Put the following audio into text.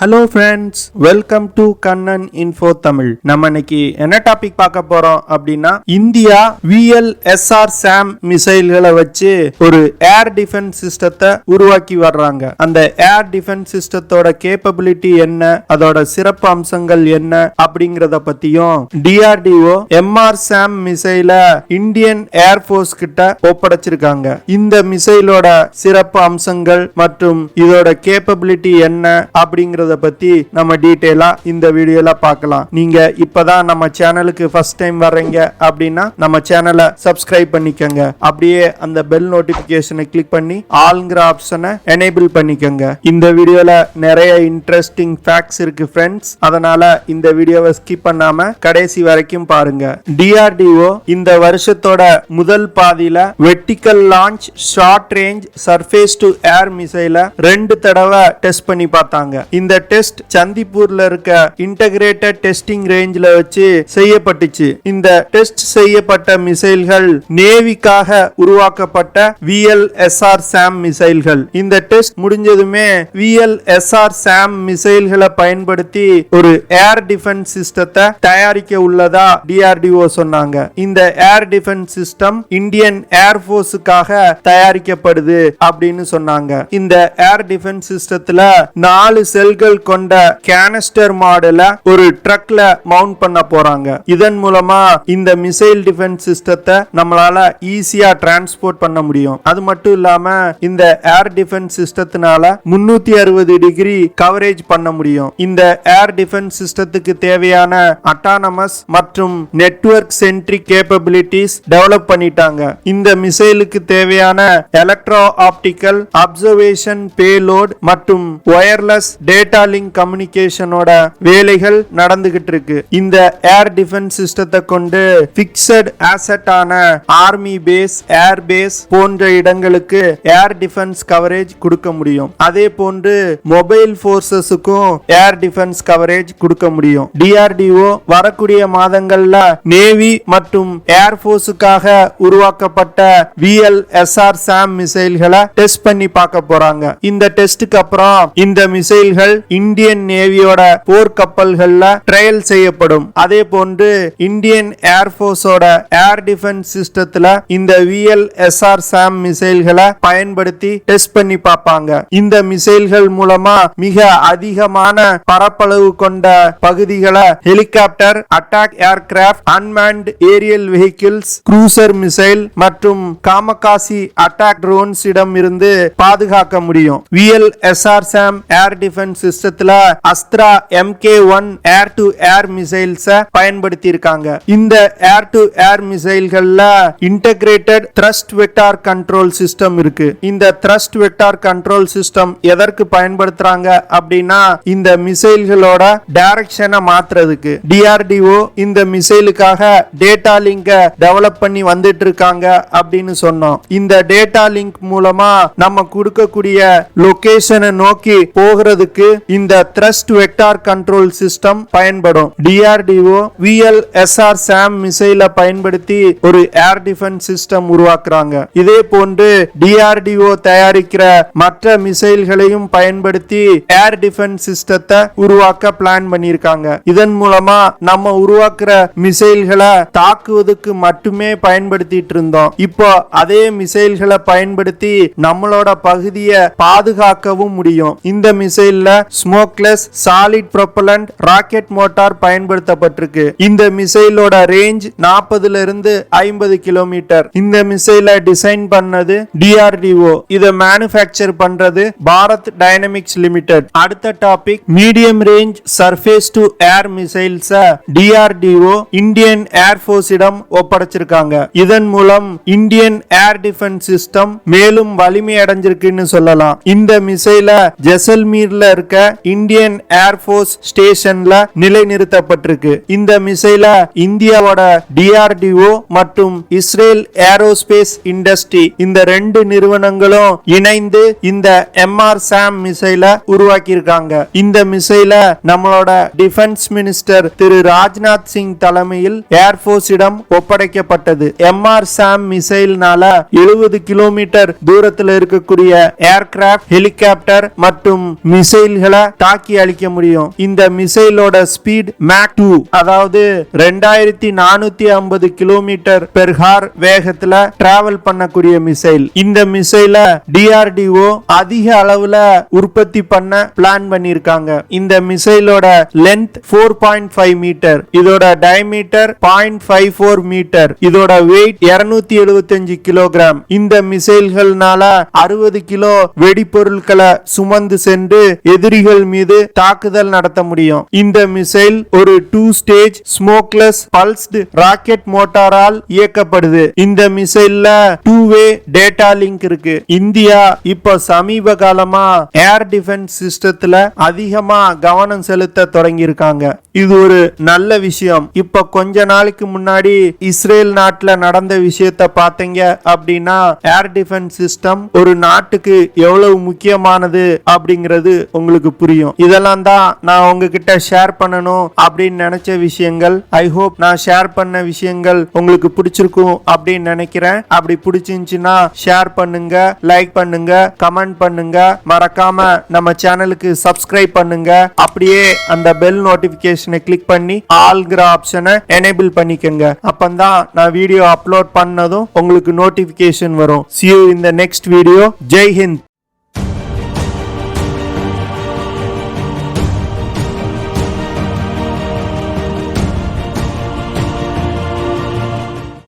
Hello friends, welcome to Kannan Info Tamil. நம்ம இன்னைக்கு என்ன டாபிக் பார்க்க போறோம் அப்படின்னா இந்தியா LR-SRSAM மிசைல்களை வச்சு ஒரு ஏர் டிஃபென்ஸ் சிஸ்டத்தை உருவாக்கி வர்றாங்க. அந்த ஏர் டிஃபென்ஸ் சிஸ்டத்தோட கேப்பபிலிட்டி என்ன, அதோட சிறப்பு அம்சங்கள் என்ன அப்படிங்கறத பத்தியும் DRDO MRSAM மிசைலை இந்தியன் ஏர்ஃபோர்ஸ் கிட்ட ஒப்படைச்சிருக்காங்க. இந்த மிசைலோட சிறப்பு அம்சங்கள் மற்றும் இதோட கேப்பபிலிட்டி என்ன அப்படிங்கறத பத்தி நம்ம டீடைலா இந்த வீடியோல பார்க்கலாம். நீங்க இப்பதான் நம்ம சேனலுக்கு ஃபர்ஸ்ட் டைம் வர்றீங்க அப்படின்னா நம்ம சேனலை சப்ஸ்கிரைப் பண்ணிக்கங்க. அப்படியே அந்த பெல் நோட்டிபிகேஷனை கிளிக் பண்ணி ஆல்ங்கிற ஆப்ஷனை எனேபிள் பண்ணிக்கங்க. இந்த வீடியோல நிறைய இன்ட்ரெஸ்டிங் ஃபேக்ட்ஸ் இருக்கு ஃப்ரெண்ட்ஸ், அதனால இந்த வீடியோவை ஸ்கிப் பண்ணாம கடைசி வரைக்கும் பாருங்க. DRDO இந்த வருஷத்தோட முதல் பாதியில vertical launch short range surface to air மிசைலை 2 தடவை டெஸ்ட் பண்ணி பார்த்தாங்க. இந்த டெஸ்ட் சந்திப்பூர்ல இருக்க இன்டகிரேட்டட் டெஸ்டிங் ரேஞ்சில வச்சு செய்யப்பட்டுச்சு. இந்த டெஸ்ட் செய்யப்பட்ட மிசைல்கள் நேவிக்காக உருவாக்கப்பட்ட LR-SRSAM மிசைல்கள். இந்த டெஸ்ட் முடிஞ்சதுமே LR-SRSAM மிசைல்களை பயன்படுத்தி ஒரு ஏர் டிஃபென்ஸ் சிஸ்டத்தை தயாரிக்க உள்ளதா DRDO சொன்னாங்க. இந்த ஏர் டிஃபென்ஸ் சிஸ்டம் இந்தியன் ஏர்ஃபோர்ஸுக்காக தயாரிக்கப்படுது அப்படின்னு சொன்னாங்க. இந்த ஏர் டிஃபென்ஸ் சிஸ்டத்துல 4 செல்கள் கொண்ட கேனிஸ்டர் மாடல ஒரு ட்ரக்ல மவுண்ட் பண்ண போறாங்க. இதன் மூலமா இந்த மிசைல் டிஃபென்ஸ் சிஸ்டத்தை நம்மளால ஈஸியா டிரான்ஸ்போர்ட் பண்ண முடியும். அது மட்டும் இல்லாம இந்த ஏர் டிஃபென்ஸ் சிஸ்டத்தினால 360 டிகிரி கவரேஜ் பண்ண முடியும். இந்த ஏர் டிஃபென்ஸ் சிஸ்டத்துக்கு தேவையான அட்டானமஸ் மற்றும் நெட்வொர்க் சென்ட்ரிக் கேப்பபிலிட்டிஸ் டெவலப் பண்ணிட்டாங்க. இந்த மிசைலுக்கு தேவையான எலக்ட்ரோ ஆப்டிக்கல் அப்சர்வேஷன் பேலோட் மற்றும் வயர்லெஸ் டேட்டா லிங்க் கம்யூனிகேஷனோட வேலைகள் நடந்துகிட்டு இருக்கு. இந்த ஏர் டிஃபென்ஸ் சிஸ்டத்தை கொண்டு பிக்ஸட் அசெட் ஆன ஆர்மி பேஸ், ஏர் பேஸ் போன்ற இடங்களுக்கு ஏர் டிஃபென்ஸ் கவரேஜ் கொடுக்க முடியும். அதே போன்று மொபைல் போர்சஸுக்கும் ஏர் டிஃபென்ஸ் கவரேஜ் கொடுக்க முடியும். DRDO வரக்கூடிய மாதங்கள்ல நேவி மற்றும் ஏர்ஃபோர்ஸுக்காக உருவாக்கப்பட்ட LR-SRSAM மிசைல்களை டெஸ்ட் பண்ணி பார்க்க போறாங்க. இந்த டெஸ்டுக்கு அப்புறம் இந்த மிசைல்கள் இந்தியன் நேவியோட போர்க்கப்பல்கள்ல ட்ரையல் செய்யப்படும். அதே போன்று இந்தியன் ஏர்ஃபோர்ஸோட ஏர் டிஃபென்ஸ் சிஸ்டத்துல இந்த LR-SRSAM மிசைல்களை பயன்படுத்தி டெஸ்ட் பண்ணி பார்ப்பாங்க. இந்த மிசைல்கள் மூலமா மிக அதிகமான பரப்பளவு கொண்ட பகுதிகளை helicopter, attack aircraft, unmanned aerial vehicles, cruiser missile மற்றும் காமகாசி அட்டாக் ட்ரோன்ஸ் இடம் இருந்து பாதுகாக்க முடியும். LR-SRSAM ஏர் டிஃபென்ஸ் சிஸ்டத்துல Astra MK1 air to air missiles பயன்படுத்தி இருக்காங்க. இந்த ஏர் டு ஏர் மிசைல்கள்ல integrated thrust vector control system இருக்கு. இந்த த்ரஸ்ட் வெக்டார் கண்ட்ரோல் சிஸ்டம் எதற்கு பயன்படுத்துறாங்க அப்படின்னா இந்த மிசைல்களோட டைரக்ஷனை மாத்துறதுக்கு. DRDO இந்த மிசைலுக்காக டேட்டா லிங்க டெவலப் பண்ணி வந்துட்டு இருக்காங்க அப்படின்னு சொன்னோம். இந்த டேட்டா லிங்க் மூலமா நம்ம கொடுக்கக்கூடிய லொகேஷனை நோக்கி போகிறதுக்கு இந்த த்ரஸ்ட் வெக்டார் கண்ட்ரோல் சிஸ்டம் பயன்படும். DRDO LR-SRSAM மிசைலை பயன்படுத்தி ஒரு ஏர் டிஃபென்ஸ் சிஸ்டம் உருவாக்குறாங்க. இதே போன்று DRDO தயாரிக்கிற மற்ற மிசைல்களையும் பயன்படுத்தி ஏர் டிஃபென்ஸ் சிஸ்டத்தை உருவாக்க பிளான் பண்ணிருக்காங்க. இதன் மூலமா நம்ம உருவாக்குற மிசைல்களை தாக்குவதற்கு மட்டுமே பயன்படுத்திட்டு இருந்தோம். இப்போ அதே மிசைல்களை பயன்படுத்தி நம்மளோட பகுதியை பாதுகாக்கவும் முடியும். இந்த மிசைல்ல ஸ்மோக்லெஸ் சாலிட் ப்ரொபல்லண்ட் ராக்கெட் மோட்டார் பயன்படுத்தப்பட்டிருக்கு. இந்த மிசைலோட ரேஞ்ச் 40 இருந்து 50 கிலோமீட்டர். இந்த மிசைலை டிசைன் பண்ணது DRDO. இதை மேனுஃபேக்சர் பண்றது பாரத் டைனமிக்ஸ் லிமிடெட். அடுத்த topic medium range surface to air missiles DRDO Indian air force இடம் ஒப்படைச்சிருக்காங்க. இதன் மூலம் இந்தியன் ஏர் டிஃபென்ஸ் சிஸ்டம் மேலும் வலிமை அடைஞ்சிருக்குன்னு சொல்லலாம். இந்த மிசைலை ஜெசல்மீர்ல இருக்க இந்தியன் ஏர்ஃபோர்ஸ் ஸ்டேஷன்ல நிலைநிறுத்தப்பட்டிருக்கு. இந்த மிசைலை இந்தியாவோட DRDO மற்றும் இஸ்ரேல் ஏரோஸ்பேஸ் இண்டஸ்ட்ரி இந்த 2 நிறுவனங்களும் இணைந்து இந்த MRSAM மிசைலை உருவாக்கி இருக்காங்க. இந்த மிசைலை நம்மளோட டிஃபென்ஸ் மினிஸ்டர் திரு ராஜ்நாத் சிங் தலைமையில் ஏர்ஃபோர்ஸ் இடம் ஒப்படைக்கப்பட்டது. MRSAM மிசைல்னால 70 கிலோமீட்டர் தூரத்தில் இருக்கக்கூடிய ஏர்கிராப்ட், ஹெலிகாப்டர் மற்றும் மிசைல்கள் மிசைல்களை தாக்கி அழிக்க முடியும். இந்த மிசைலோட ஸ்பீட் மேக் 2, அதாவது 2450 கிலோமீட்டர் பெர் ஹார் வேகத்துல டிராவல் பண்ணக்கூடிய மிசைல். இந்த மிசைல DRDO அதிக அளவுல உற்பத்தி பண்ண பிளான் பண்ணிருக்காங்க. இந்த மிசைலோட லென்த் 4.5 மீட்டர், இதோட டயமீட்டர் 0.54 மீட்டர், இதோட வெயிட் 275 கிலோகிராம். இந்த மிசைல்கள்னால 60 கிலோ வெடிபொருட்களை சுமந்து சென்று எதிரிகள் மீது தாக்குதல் நடத்த முடியும். இந்த மிசைல் ஒரு 2 ஸ்டேஜ் ஸ்மோக்லெஸ் பல்ஸ்டு ராக்கெட் மோட்டாரால் இயக்கப்படுது. இந்த மிசைல்ல 2-வே டேட்டா லிங்க் இருக்கு. இந்தியா இப்ப சமீப காலமா ஏர் டிஃபென்ஸ் சிஸ்டத்துல அதிகமா கவனம் செலுத்த தொடங்கி இருக்காங்க. இது ஒரு நல்ல விஷயம். இப்ப கொஞ்ச நாளைக்கு முன்னாடி இஸ்ரேல் நாட்டுல நடந்த விஷயத்தை பார்த்தீங்க அப்படின்னா ஏர் டிஃபென்ஸ் சிஸ்டம் ஒரு நாட்டுக்கு எவ்வளவு முக்கியமானது அப்படிங்கிறது உங்களுக்கு புரியும். இதெல்லாம் தான் நான் உங்ககிட்ட ஷேர் பண்ணணும் அப்படின்னு நினைச்ச விஷயங்கள். ஐ ஹோப் நான் ஷேர் பண்ண விஷயங்கள் உங்களுக்கு பிடிச்சிருக்கும் அப்படின்னு நினைக்கிறேன். அப்படி பிடிச்சிருந்துச்சுன்னா ஷேர் பண்ணுங்க, லைக் பண்ணுங்க, கமெண்ட் பண்ணுங்க, மறக்காம நம்ம சேனலுக்கு சப்ஸ்கிரைப் பண்ணுங்க. அப்படியே அந்த பெல் நோட்டிபிகேஷனை கிளிக் பண்ணி ஆல்ங்கிற ஆப்ஷனை எனேபிள் பண்ணிக்கங்க. அப்பந்தான் நான் வீடியோ அப்லோட் பண்ணதும் உங்களுக்கு நோட்டிபிகேஷன் வரும். See you in the next video. Jai Hind.